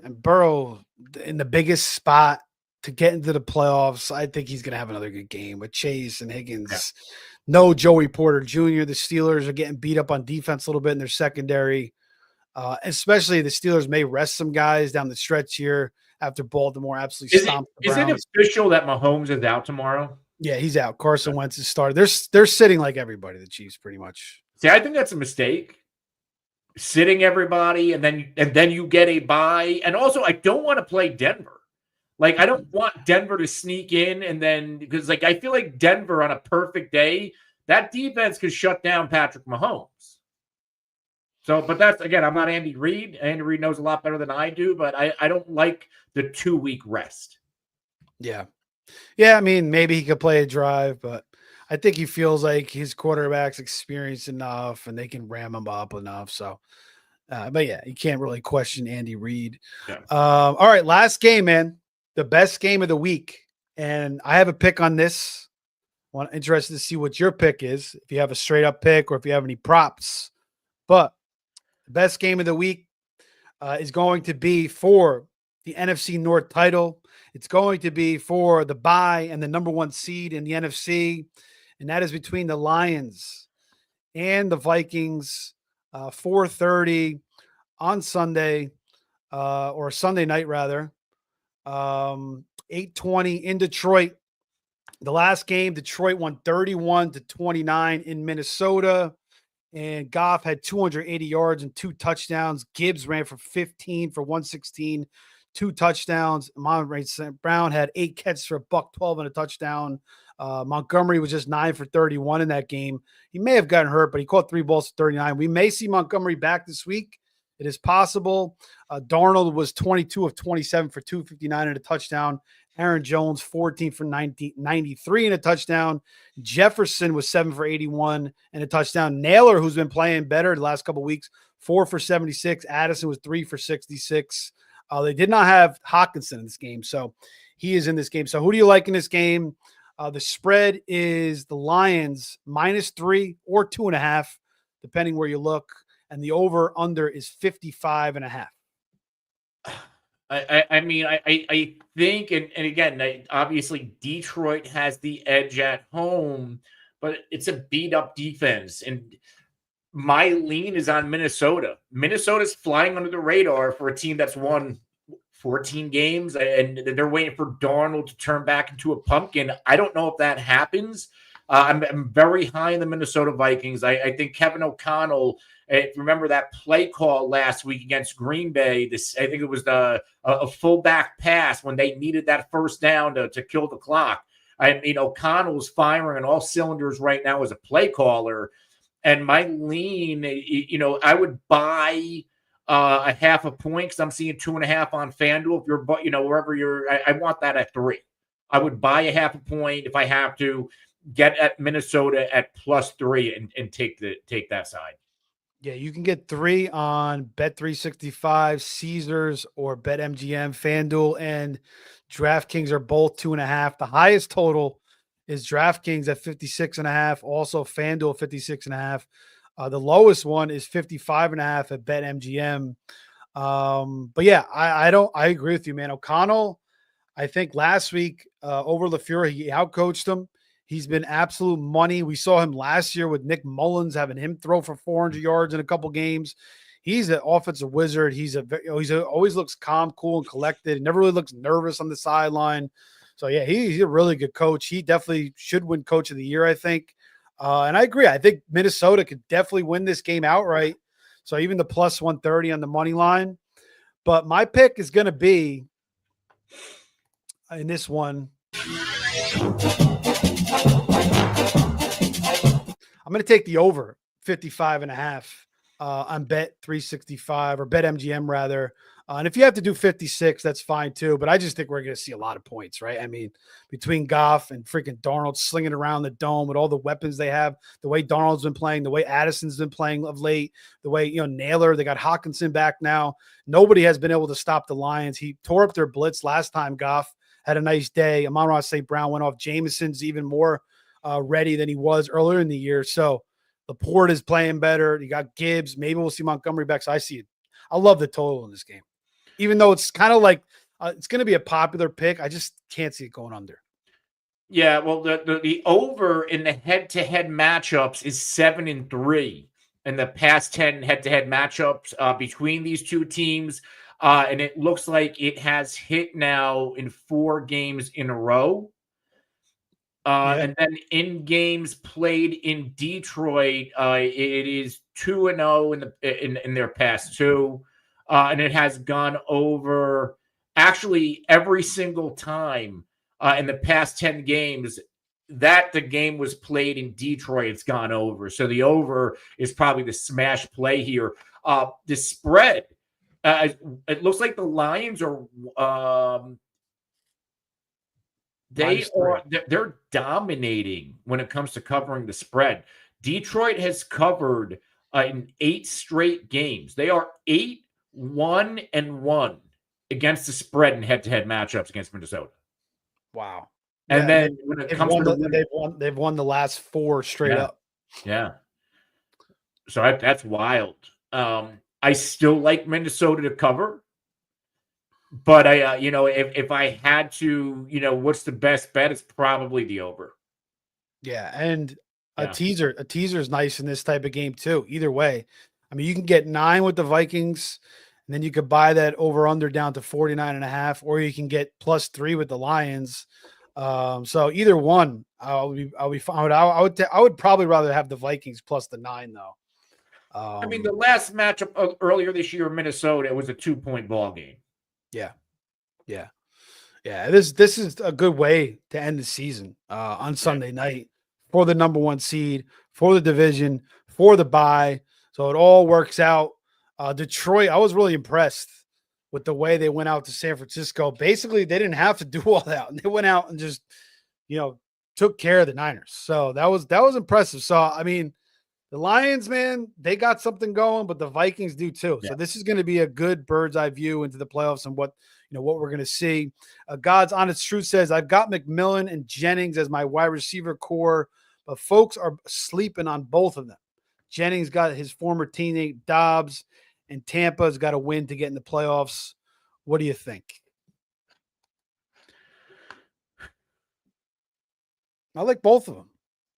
Burrow in the biggest spot to get into the playoffs. I think he's going to have another good game with Chase and Higgins. Yeah. No Joey Porter Jr. The Steelers are getting beat up on defense a little bit in their secondary. Especially the Steelers may rest some guys down the stretch here after Baltimore absolutely stomped the Browns. Is it official that Mahomes is out tomorrow? Yeah, he's out. Carson Wentz is started. They're sitting like everybody, the Chiefs, pretty much. See, I think that's a mistake. Sitting everybody, and then you get a bye. And also, I don't want to play Denver. Like, I don't want Denver to sneak in, and then because I feel like Denver on a perfect day, that defense could shut down Patrick Mahomes. So, but that's again, I'm not Andy Reid. Andy Reid knows a lot better than I do, but I don't like the 2-week rest. Yeah. Yeah, I mean, maybe he could play a drive, but I think he feels like his quarterback's experienced enough and they can ram him up enough. So, but yeah, you can't really question Andy Reid. Yeah. All right, last game, man. The best game of the week. And I have a pick on this. I'm interested to see what your pick is, if you have a straight up pick or if you have any props. But the best game of the week is going to be for the NFC North title. It's going to be for the bye and the number 1 seed in the NFC, and that is between the Lions and the Vikings. 4:30 on Sunday, or Sunday night rather. 8:20 in Detroit. The last game, Detroit won 31-29 in Minnesota, and Goff had 280 yards and 2 touchdowns. Gibbs ran for 15 for 116, 2 touchdowns. Monterey St. Brown had 8 catches for $112 and a touchdown. Montgomery was just 9 for 31 in that game. He may have gotten hurt, but he caught 3 balls for 39. We may see Montgomery back this week. It is possible. Darnold was 22 of 27 for 259 and a touchdown. Aaron Jones, 14 for 93 and a touchdown. Jefferson was 7 for 81 and a touchdown. Naylor, who's been playing better the last couple of weeks, 4 for 76. Addison was 3 for 66. They did not have Hawkinson in this game, so he is in this game. So who do you like in this game? The spread is the Lions -3 or 2.5, depending where you look. And the over-under is 55.5. I mean, I think, and again, obviously Detroit has the edge at home, but it's a beat-up defense. And my lean is on Minnesota. Minnesota's flying under the radar for a team that's won 14 games, and they're waiting for Darnold to turn back into a pumpkin. I don't know if that happens. I'm very high in the Minnesota Vikings. I think Kevin O'Connell, remember that play call last week against Green Bay? I think it was a fullback pass when they needed that first down to kill the clock. I mean, O'Connell's firing on all cylinders right now as a play caller. And my lean, I would buy a half a point because I'm seeing 2.5 on FanDuel. If you're, wherever you're, I want that at 3. I would buy a half a point if I have to. Get at Minnesota at +3 and take that side. Yeah, you can get 3 on Bet365, Caesars, or BetMGM. FanDuel and DraftKings are both 2.5. The highest total is DraftKings at 56.5. Also, FanDuel 56.5. The lowest one is 55.5 at BetMGM. But yeah, I agree with you, man. O'Connell, I think last week over LaFleur, he outcoached him. He's been absolute money. We saw him last year with Nick Mullins, having him throw for 400 yards in a couple games. He's an offensive wizard. He's always looks calm, cool, and collected. He never really looks nervous on the sideline. So yeah, he's a really good coach. He definitely should win Coach of the Year, I think. And I agree. I think Minnesota could definitely win this game outright. So even the +130 on the money line. But my pick is going to be in this one. I'm going to take the over 55.5 on Bet365 or BetMGM rather. And if you have to do 56, that's fine too. But I just think we're going to see a lot of points, right? I mean, between Goff and freaking Darnold slinging around the dome with all the weapons they have, the way Darnold's been playing, the way Addison's been playing of late, the way, Naylor, they got Hawkinson back now. Nobody has been able to stop the Lions. He tore up their blitz last time. Goff had a nice day. Amon-Ra St. Brown went off. Jameson's even more ready than he was earlier in the year. So Laporte is playing better. You got Gibbs. Maybe we'll see Montgomery back. So I see it. I love the total in this game. Even though it's kind of like it's going to be a popular pick, I just can't see it going under. Yeah, well, the over in the head-to-head matchups is 7-3 in the past 10 head-to-head matchups between these two teams, and it looks like it has hit now in 4 games in a row. And then in games played in Detroit, it is 2-0 in their past 2. And it has gone over actually every single time in the past 10 games that the game was played in Detroit, it's gone over. So the over is probably the smash play here. The spread, it looks like the Lions are they're dominating when it comes to covering the spread. Detroit has covered in 8 straight games. They are 8-1-1 against the spread in head-to-head matchups against Minnesota. Wow. And then when it comes to they've won the last 4 straight up. Yeah. So that's wild. I still like Minnesota to cover. But I, if I had to, what's the best bet? It's probably the over. Yeah, and a Yeah. teaser is nice in this type of game too. Either way, I mean, you can get 9 with the Vikings, and then you could buy that over under down to 49.5, or you can get +3 with the Lions. So either one, I'll be fine. I would probably rather have the Vikings plus the 9 though. I mean, the last matchup earlier this year in Minnesota, it was a 2-point ball game. Yeah, yeah, yeah. This is a good way to end the season on Sunday night for the number 1 seed, for the division, for the bye. So it all works out. Detroit, I was really impressed with the way they went out to San Francisco. Basically, they didn't have to do all that. They went out and just, took care of the Niners. So that was impressive. So I mean, the Lions, man, they got something going, but the Vikings do too. Yeah. So this is going to be a good bird's eye view into the playoffs and what we're going to see. God's Honest Truth says, I've got McMillan and Jennings as my wide receiver core, but folks are sleeping on both of them. Jennings got his former teammate Dobbs, and Tampa's got to win to get in the playoffs. What do you think? I like both of them.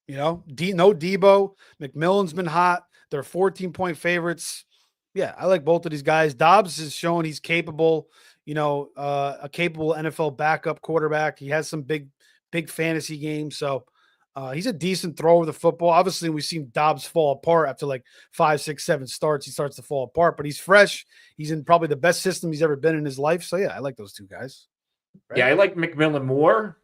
No Debo. McMillan's been hot. They're 14-point favorites. Yeah, I like both of these guys. Dobbs has shown he's capable, a capable NFL backup quarterback. He has some big fantasy games. So he's a decent thrower of the football. Obviously, we've seen Dobbs fall apart after like 5, 6, 7 starts. He starts to fall apart, but he's fresh. He's in probably the best system he's ever been in his life. So, yeah, I like those two guys. Right? Yeah, I like McMillan more,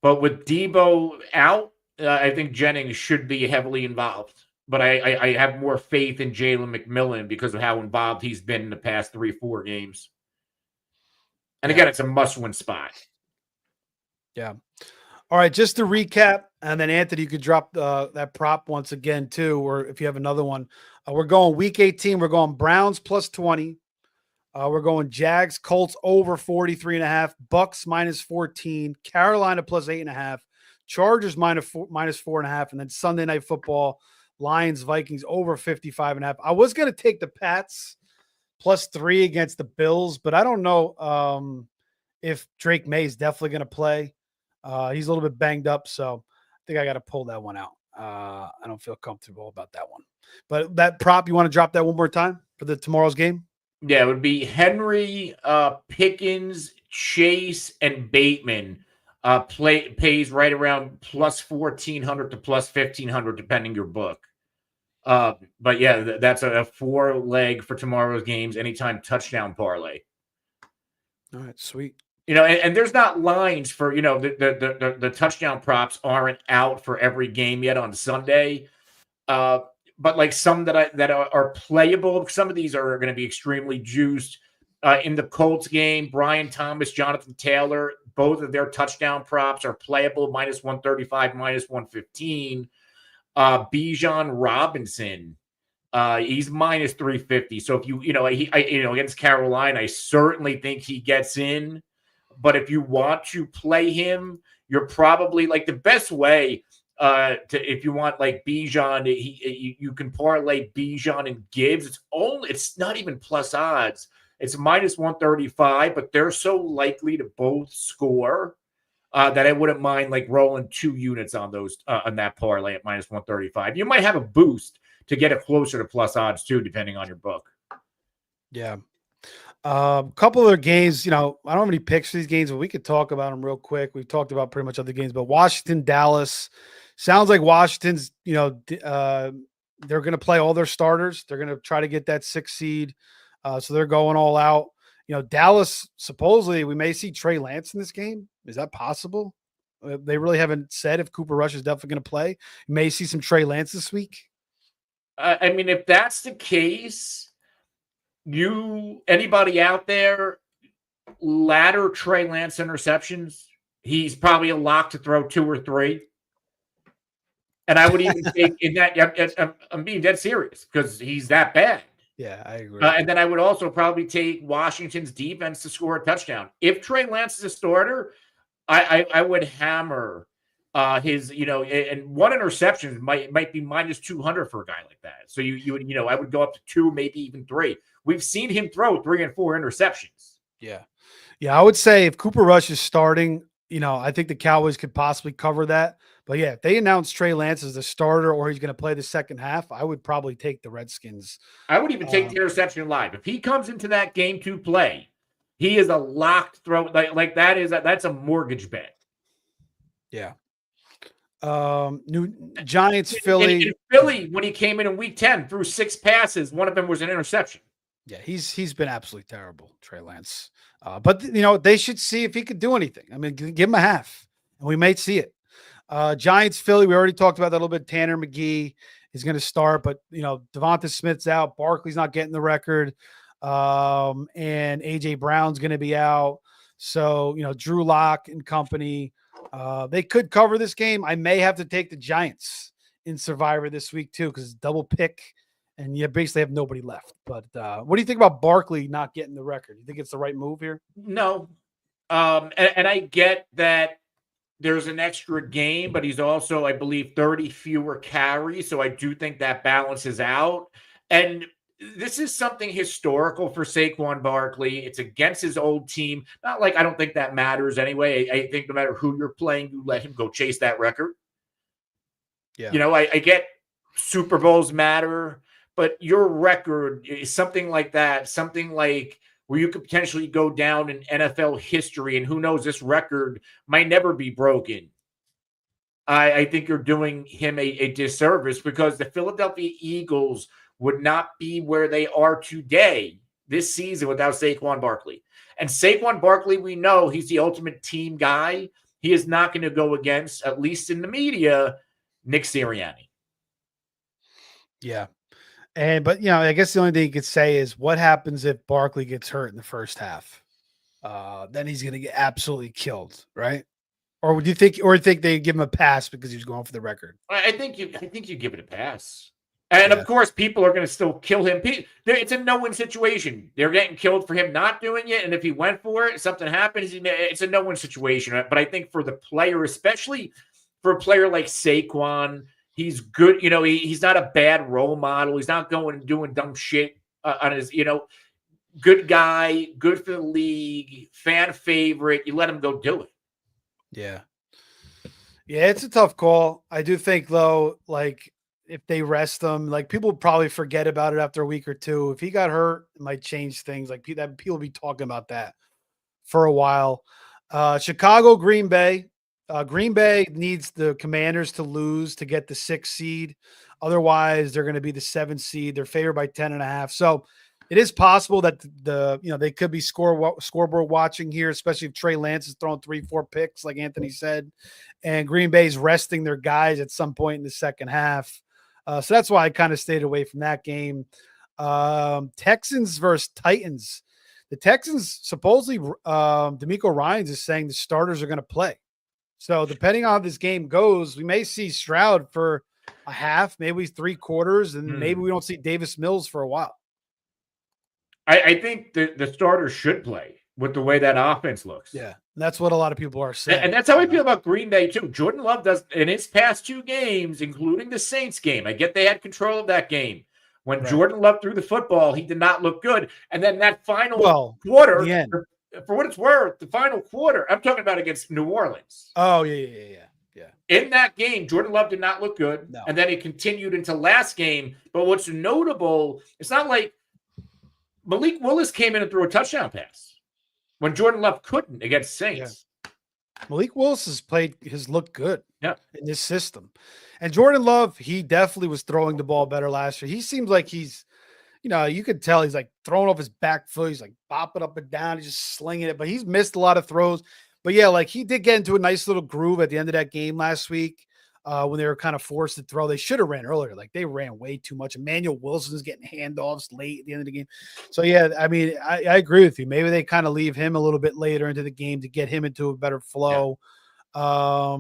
but with Debo out, I think Jennings should be heavily involved. But I have more faith in Jalen McMillan because of how involved he's been in the past 3-4 games. And again, it's a must-win spot. Yeah. All right, just to recap, and then Anthony, you could drop that prop once again too, or if you have another one. We're going week 18. We're going Browns +20. We're going Jags, Colts over 43.5, Bucks -14, Carolina +8.5, Chargers -4.5, and then Sunday Night Football, Lions, Vikings over 55.5. I was going to take the Pats +3 against the Bills, but I don't know if Drake May is definitely going to play. He's a little bit banged up, so I think I got to pull that one out. I don't feel comfortable about that one. But that prop, you want to drop that one more time for the tomorrow's game? Yeah, it would be Henry, Pickens, Chase, and Bateman. Pays right around +1,400 to +1,500, depending your book. But yeah, that's a 4-leg for tomorrow's games. Anytime touchdown parlay. All right, sweet. And there's not lines for the touchdown props aren't out for every game yet on Sunday. But like some that are playable. Some of these are going to be extremely juiced. In the Colts game, Brian Thomas, Jonathan Taylor, both of their touchdown props are playable, -135, -115. Bijan Robinson, he's -350. So if you against Carolina, I certainly think he gets in. But if you want to play him, you're probably like the best way if you want like Bijan, you can parlay Bijan and Gibbs. It's not even plus odds. It's -135, but they're so likely to both score that I wouldn't mind like rolling 2 units on those on that parlay at -135. You might have a boost to get it closer to plus odds too, depending on your book. Yeah. A couple other games, I don't have any picks for these games, but we could talk about them real quick. We've talked about pretty much other games, but Washington, Dallas, sounds like Washington's, they're going to play all their starters. They're going to try to get that 6th seed. So they're going all out. Dallas, supposedly we may see Trey Lance in this game. Is that possible? They really haven't said if Cooper Rush is definitely going to play. You may see some Trey Lance this week. I mean, if that's the case, anybody out there ladder Trey Lance interceptions, he's probably a lock to throw 2 or 3. And I would even take in that. I'm being dead serious because he's that bad. Yeah, I agree. And then I would also probably take Washington's defense to score a touchdown. If Trey Lance is a starter, I would hammer his, and 1 interception might be -200 for a guy like that. So you would, I would go up to 2, maybe even 3. We've seen him throw 3 and 4 interceptions. Yeah. Yeah, I would say if Cooper Rush is starting, I think the Cowboys could possibly cover that. But yeah, if they announce Trey Lance as the starter or he's going to play the second half, I would probably take the Redskins. I would even take the Um, interception live. If he comes into that game to play, he is a locked throw. Like that's a mortgage bet. yeah. New Giants, In Philly. Philly, when he came in week 10, threw 6 passes. One of them was an interception. Yeah, he's been absolutely terrible, Trey Lance. But they should see if he could do anything. I mean, give him a half, and we may see it. Giants, Philly. We already talked about that a little bit. Tanner McGee is going to start, but Devonta Smith's out. Barkley's not getting the record, and AJ Brown's going to be out. So Drew Lock and company. They could cover this game. I may have to take the Giants in Survivor this week too because it's double pick. And you basically have nobody left. But what do you think about Barkley not getting the record? You think it's the right move here? No. And I get that there's an extra game, but he's also, I believe, 30 fewer carries. So I do think that balances out. And this is something historical for Saquon Barkley. It's against his old team. Not like I don't think that matters anyway. I think no matter who you're playing, you let him go chase that record. Yeah. I get Super Bowls matter. But your record is something like that, something like where you could potentially go down in NFL history, and who knows, this record might never be broken. I think you're doing him a disservice because the Philadelphia Eagles would not be where they are today this season without Saquon Barkley. And Saquon Barkley, we know he's the ultimate team guy. He is not going to go against, at least in the media, Nick Sirianni. Yeah. But I guess the only thing you could say is what happens if Barkley gets hurt in the first half? Then he's going to get absolutely killed, right? Or would you think they give him a pass because he's going for the record? I think you give it a pass. And of course, people are going to still kill him. It's a no-win situation. They're getting killed for him not doing it. And if he went for it, something happens, it's a no-win situation. But I think for the player, especially for a player like Saquon, he's good. He's not a bad role model. He's not going and doing dumb shit on his, good guy, good for the league, fan favorite. You let him go do it. Yeah. Yeah, it's a tough call. I do think, though, like, if they rest him, like, people probably forget about it after a week or two. If he got hurt, it might change things. Like, people will be talking about that for a while. Chicago, Green Bay. Green Bay needs the Commanders to lose to get the 6th seed. Otherwise, they're going to be the 7th seed. They're favored by 10.5. So it is possible that they could be scoreboard watching here, especially if Trey Lance is throwing 3-4 picks, like Anthony said, and Green Bay's resting their guys at some point in the second half. So that's why I kind of stayed away from that game. Texans versus Titans. The Texans supposedly, D'Amico Ryans is saying the starters are going to play. So depending on how this game goes, we may see Stroud for a half, maybe 3/4, and maybe we don't see Davis Mills for a while. I think the starters should play with the way that offense looks. Yeah, that's what a lot of people are saying. And that's how I feel about Green Bay, too. Jordan Love does, in his past 2 games, including the Saints game, I get they had control of that game. When Jordan Love threw the football, he did not look good. And then that final quarter, for what it's worth, the final quarter, I'm talking about against New Orleans. Oh, yeah. In that game, Jordan Love did not look good. No. And then he continued into last game. But what's notable, it's not like Malik Willis came in and threw a touchdown pass when Jordan Love couldn't against Saints. Yeah. Malik Willis has looked good in this system. And Jordan Love, he definitely was throwing the ball better last year. He seems like he's, you could tell he's like throwing off his back foot. He's like bopping up and down. He's just slinging it, but he's missed a lot of throws. But yeah, like he did get into a nice little groove at the end of that game last week when they were kind of forced to throw. They should have ran earlier. Like they ran way too much. Emmanuel Wilson is getting handoffs late at the end of the game. So yeah, I mean, I agree with you. Maybe they kind of leave him a little bit later into the game to get him into a better flow. Yeah.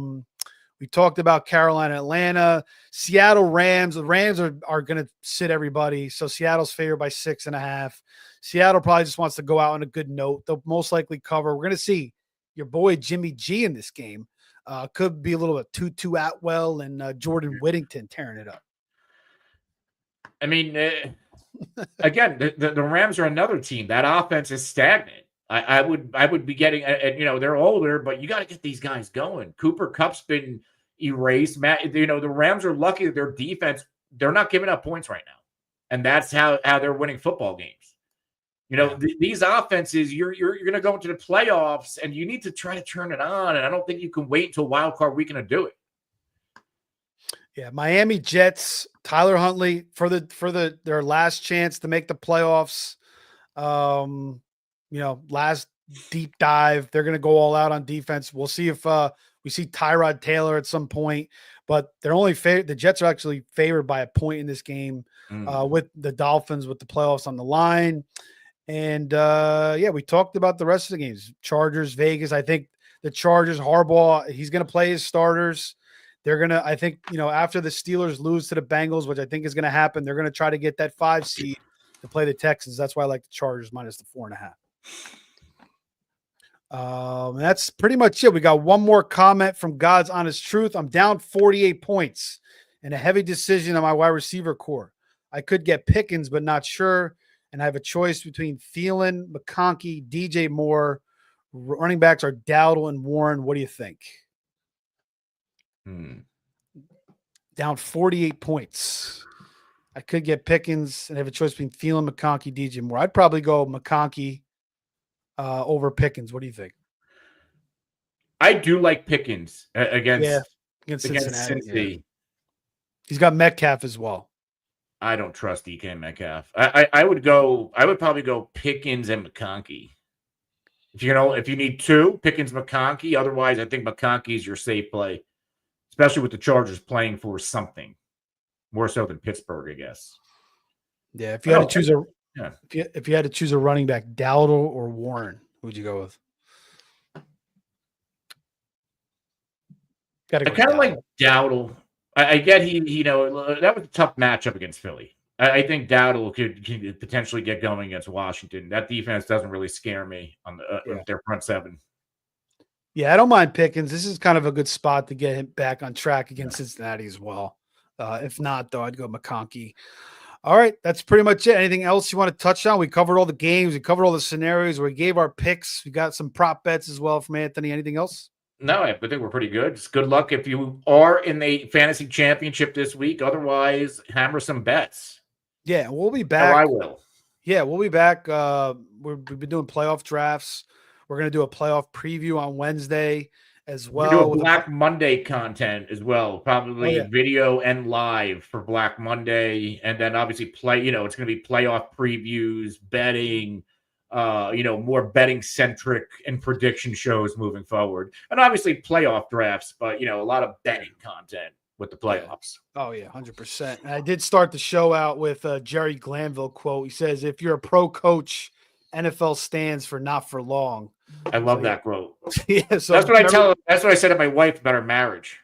We talked about Carolina, Atlanta, Seattle Rams. The Rams are going to sit everybody. So Seattle's favored by 6.5. Seattle probably just wants to go out on a good note. They'll most likely cover. We're going to see your boy Jimmy G in this game. Could be a little bit Tutu Atwell and Jordan Whittington tearing it up. I mean, again, the Rams are another team. That offense is stagnant. I would be getting, and they're older, but you got to get these guys going. Cooper Kupp's been erased. Matt, the Rams are lucky that their defense, they're not giving up points right now, and that's how they're winning football games. These offenses, you're going to go into the playoffs, and you need to try to turn it on. And I don't think you can wait until wild card weekend to do it. Yeah, Miami Jets, Tyler Huntley for their last chance to make the playoffs. Last deep dive. They're going to go all out on defense. We'll see if we see Tyrod Taylor at some point, but they're only the Jets are actually favored by a point in this game with the Dolphins with the playoffs on the line. And we talked about the rest of the games. Chargers, Vegas. I think the Chargers, Harbaugh, he's going to play his starters. They're going to, I think, after the Steelers lose to the Bengals, which I think is going to happen, they're going to try to get that 5 seed to play the Texans. That's why I like the Chargers minus the 4.5. That's pretty much it. We got one more comment from God's Honest Truth. I'm down 48 points and a heavy decision on my wide receiver core. I could get Pickens, but not sure. And I have a choice between Thielen, McConkey, DJ Moore. Running backs are Dowdle and Warren. What do you think? Down 48 points. I could get Pickens and have a choice between Thielen, McConkey, DJ Moore. I'd probably go McConkey over Pickens. What do you think? I do like Pickens against Cincinnati. Cincy. Yeah. He's got Metcalf as well. I don't trust DK Metcalf. I would probably go Pickens and McConkey. If you need 2, Pickens, McConkey. Otherwise, I think McConkey is your safe play, especially with the Chargers playing for something more so than Pittsburgh, I guess. Yeah, if you had to choose a running back, Dowdle or Warren, who would you go with? I kind of like Dowdle. I get that was a tough matchup against Philly. I think Dowdle could potentially get going against Washington. That defense doesn't really scare me on their front 7. Yeah, I don't mind Pickens. This is kind of a good spot to get him back on track against Cincinnati as well. If not, though, I'd go McConkey. All right, that's pretty much it. Anything else you want to touch on? We covered all the games. We covered all the scenarios. We gave our picks. We got some prop bets as well from Anthony. Anything else? No, I think we're pretty good. Just good luck if you are in the fantasy championship this week. Otherwise, hammer some bets. Yeah, we'll be back. I will. Yeah, we'll be back. We've been doing playoff drafts. We're going to do a playoff preview on Wednesday as well. We'll do a Black Monday content as well. Probably video and live for Black Monday. And then obviously it's going to be playoff previews, betting, more betting centric and prediction shows moving forward. And obviously playoff drafts, but a lot of betting content with the playoffs. Oh yeah, 100%. And I did start the show out with a Jerry Glanville quote. He says, "If you're a pro coach, NFL stands for not for long." I love that quote. Yeah, so that's what I tell. That's what I said to my wife about our marriage.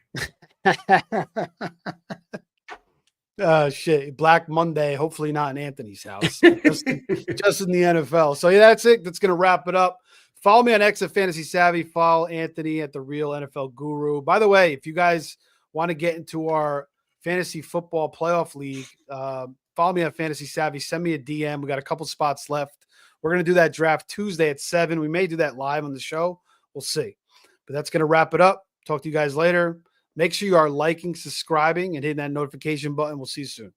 Shit, Black Monday. Hopefully not in Anthony's house, just in the NFL. So yeah, that's it. That's gonna wrap it up. Follow me on X at Fantasy Savvy. Follow Anthony at The Real NFL Guru. By the way, if you guys want to get into our fantasy football playoff league, follow me on Fantasy Savvy. Send me a DM. We got a couple spots left. We're going to do that draft Tuesday at 7. We may do that live on the show. We'll see. But that's going to wrap it up. Talk to you guys later. Make sure you are liking, subscribing, and hitting that notification button. We'll see you soon.